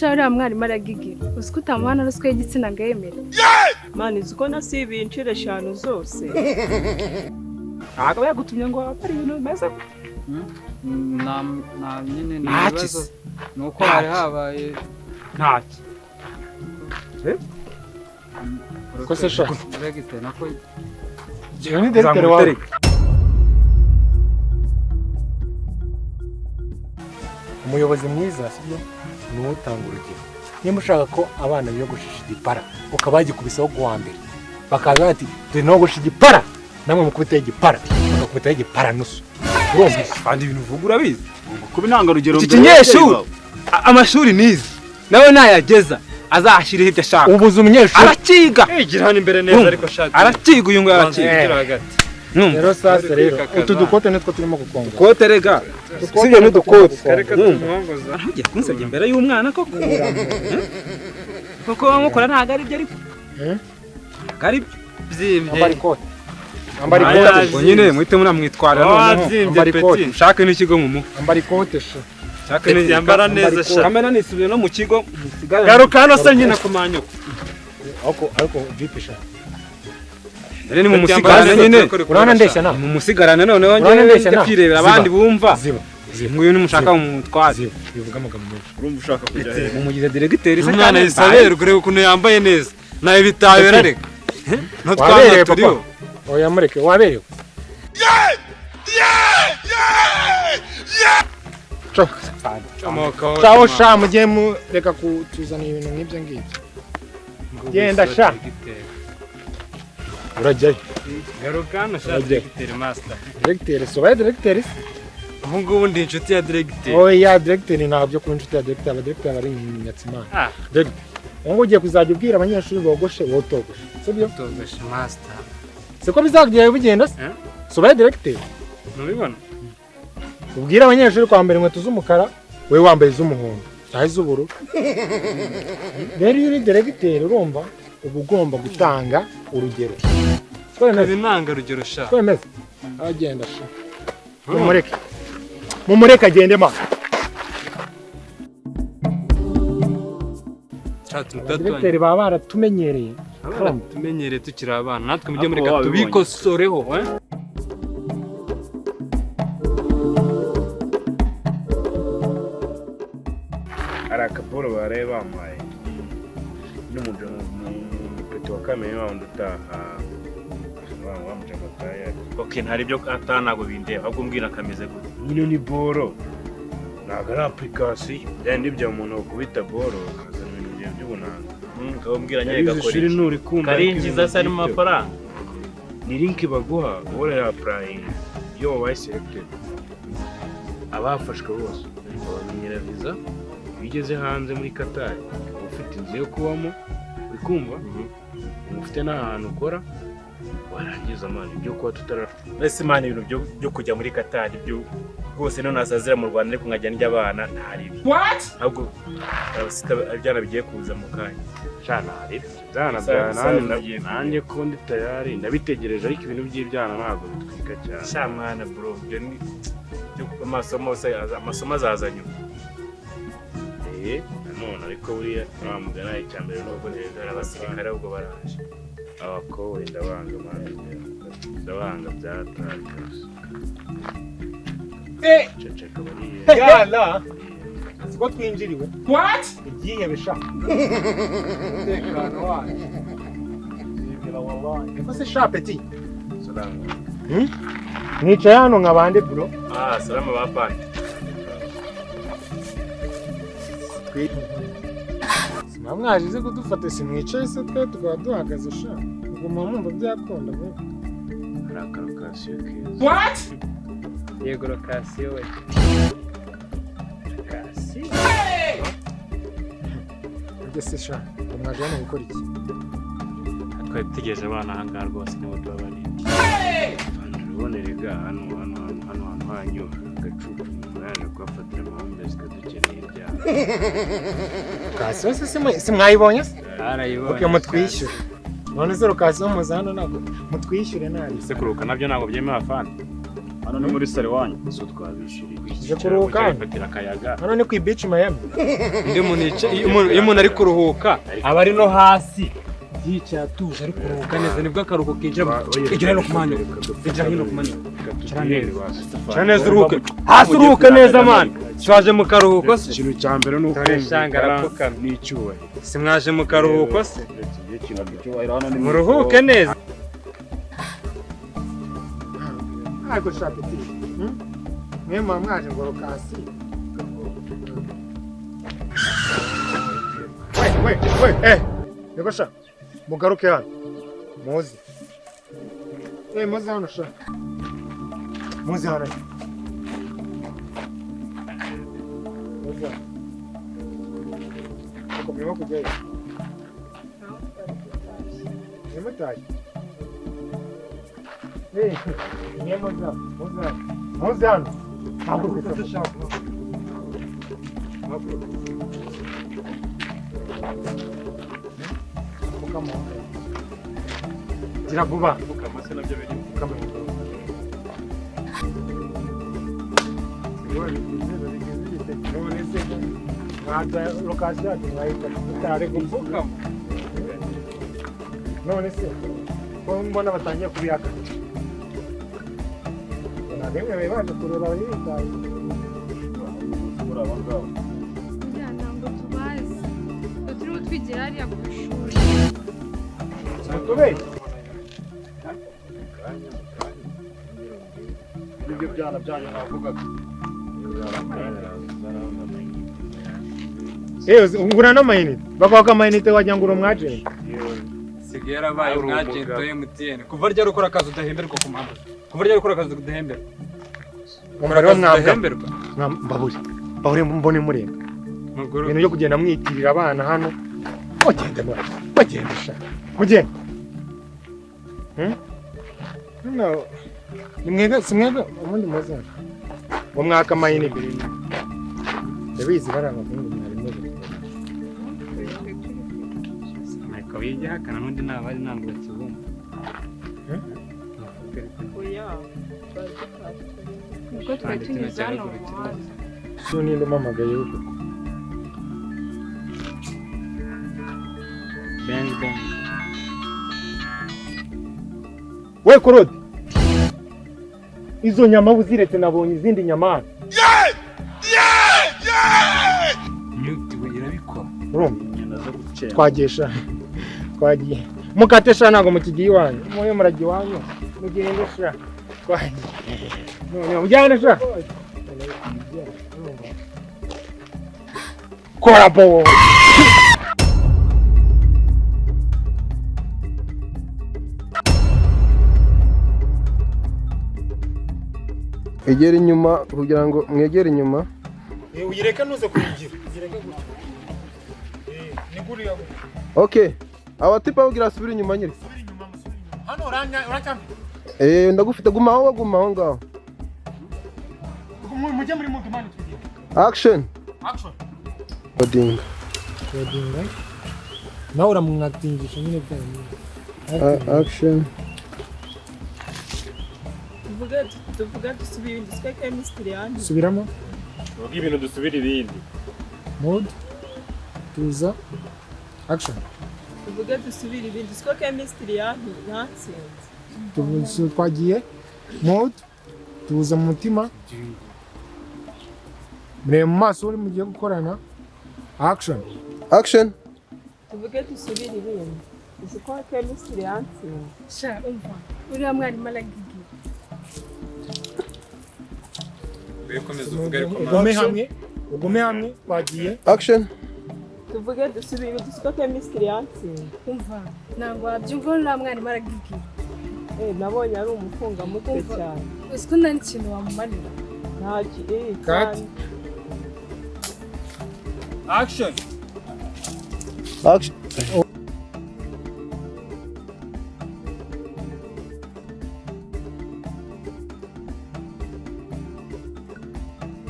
shara mwarimu aragigira uzi ko utamuhana ruswa y'igitsina ngayemera mani uko nasibiye inshuro 5 zose akaba yagutumye ngo ari ibintu bimeze na nyine nibazo nuko hari habaye ntaki ko se sha regite nako Joni directeur wawe umuyobozi mwiza sibyo ni utanga urugero nimba ushaka ko abana biyogoshesha igipara ukabagikubisaho guwa mbere bakaza bati turi no gusha igipara namwe mukubita igipara bakubita igipara nusu urumva kandi ibintu uvuga urabizi kuba intanga rugero iki kinyeshuri amashuri nize nawe nayageza azashiriho ibyo ashaka ubuze umunyeshuri arakiga gira hano imbere neza ariko shaka arakiga uyu ngo arakiga hagati rero sasa rero utu dukote nitwo turimo gukonga kote rega sibyo n'udukote kareka tumuhongoza ugiye kunsabye imbere y'umwana koko koko bamukora ntago ari byo ariko ari byimbye ambari kote nyine muhite munamwitwarira noneho ambari kote ushake n'ikigo mu muha ambari kote sha ushake yambara neza sha kamera nisubire no mu kigo garuka hano se nyine kumanyuka ariko vipi sha ni mu musigarane nyine urana ndeshya na mu musigarane noneho nyine ndakirebera abandi bumva nguyu nimushaka mu mutwazi bivuga amagambo menshi urumva ushaka kujya he mumugize directeur se umwana yisabera urebe ukuntu yambaye neza nawe bitabera reka no twaba turiho oya mureke waberewe Ciao sha mujye mu reka kutuzana ibintu nk'ibyo ngibyo genda sha urajyayo garuka hano sha directeur master directeur sobaye directeur ubu ngubu ndi inshuti ya directeur oya directeur ntabyo ku inshuti ya directeur aba directeur bari nyatsimana ngo ugiye kuzajya ubwira abanyeshuri bogoshe wotogoshe sibyo togoshe master siko bizagiye bigenda sobaye directeur nubibona ubwira abanyeshuri kwambara inkweto z'umukara we wambaye iz'umuhondo cyangwa iz'ubururu rero iyo uri directeur urumva uba ugomba gutanga urugero twemeze intanga rugero sha twemeze agenda sha mumureke agende ma directeur baba baratumenyereye tumenyereye tukiri abana natwe mujye mureka tubikosoreho arakaporo bare bamaye n'umujo n'umupeto wa kamera wandi utaha wamuje amataya okay ntari byo atanago bindeba ahubwo mbwira kameze gute nyine ni boro naga ari application byandi bya umuntu ukubita boro kazana ibintu by'ubunanga ukaba mbwira nyega kora iki nuri kumva karinjiza sa mu mafaranga ni link baguha wora ya applying yo wabaye selected abafashwe bose babamenyera visa bigeze hanze muri Qatar ufite inzu yo kubamo bikumva ufite n'ahantu ukora warangiza amani byo kuba tutara ese mani ibintu byo kujya muri Qatar byo rwose no nasazira mu Rwanda ariko nkajya ndya abana ntari what ahubwo abasita byana bigiye kuza mu kanya cyana hari byana byana nanjye ko ndi tayari ndabitegereje ariko ibintu by'ibyana ntabwo bitwika cyane shamana bro byo ni amasomo azazanye none ariko buriya bamugana icyambere nubwo neza abasirikare ubwo baraje abakowe ndabanga byataka ceceka bariye yala siko twinjiriwe what igihebe sha tekano waje ibira wallahi ko se sha petit salama nicaye hano nkabande bro salama bapana mwajize kudufata simwicaye se twe tukaba duhagaze sha ubwo mwumva byakunda bwe arakarokasiyo keza what yego lokasiyo we kasi ibyo se sha mwaje hano gukora iki twari tugejeje abana aha ngaha rwose nibo tuba bari uraboneraga hano hanyu agacucu yaje kubafatira amahumbezi kadukeneye ibyaha kasiyo se simwayibonye se arayibonye okay mutwishyure none se lokasiyo muza hano ntabwo mutwishyure nabi se kuruka nabyo ntabwo byemewe afana hano ni muri sale wanyu. So twabishiriye. Uje kuruhuka? Fatira akayaga. Hano ni ku beach Miami. Undi muntu iyo umuntu ari kuruhuka aba ari no hasi yicaye atuje ari kuruhuka neza nibwo akaruhuko kinjira no kumanya kinjira hino kumanya cyane neza uruhuke hasi uruhuke neza man twaje mu karuhuko se Ikintu cya mbere ni uko n'icyubahiro. si mwaje mu karuhuko se muruhuke neza Ntabwo shaka iti. Mwe mwaje ngo rokasi. We. Yego sha. Mugaruke hano. Muzi. Muzi hano sha. Muzi hano. Muzi. Uko primo kujyayo. Nemataye. Muzi hano. Gira vuba. None se ko mbona batangiye kubiyaka ntabwo baje kureba abitaye ntabwo tubazi turiho twigira hariya ku ishuri tubeshye ibyo byana byanyu navugaga ungura n'amayinite bavuga ko amayinite wagira ngo uri umwajenti sigaye yarabaye umwajenti wa MTN kuva ryari ukora akazi udahemberwa ku mpamvu kuva ryari ukora akazi udahemberwa mbabure mbone murenga ibintu byo kugenda mwitirira abana hano bagende sha mugende simwebwe ubundi muze ngo mwaka amayinite ndabizi bari abahungu mwarimu akaba yihakana n'undi ntabwo ari ntabwo bakibumva ubwo twari tunyuze hano mu muhanda so ninde umpamagaye we bang we Korode izo nyama uziretse nabonye izindi nyama nyutiwe irabikora twagiye mukatesha ntabwo mukigiye iwanyu muyo muragiye iwanyu mugende sha twagiye none mujyane sha kora bo egera inyuma kugira ngo mwegere inyuma uyireke nuze kuyigira uyireke gutya niguriya okay abatipa bagira asubira inyuma nyiri hano uracyambi ndagufite guma aho ngaho mujye muri mudu mani tugiye action odinga nawe uramwatingisha nyine byayo action tuvuga dusubira ibindi sika chemistry yanjye subiramo Vuga ibintu dusubira ibindi. mood tuza action tuvuga dusubira ibindi sika chemistry yanjye natsinze tuvuze twagiye mood tuza mu mutima mure mu maso uri mugiye gukorana action tuvuge dusubira ibindi sika chemistry yansinze sha umva uriya mwarimu aragigira ugume hamwe twagiye action tuvuge dusubira ibindi sika chemistry yansinze umva ntabwo wabyumva uriya mwarimu aragigira nabonye ari umufungamutwe cyane uzi ko nta n'ikintu wamumarira ntacyo Cut. cyane action action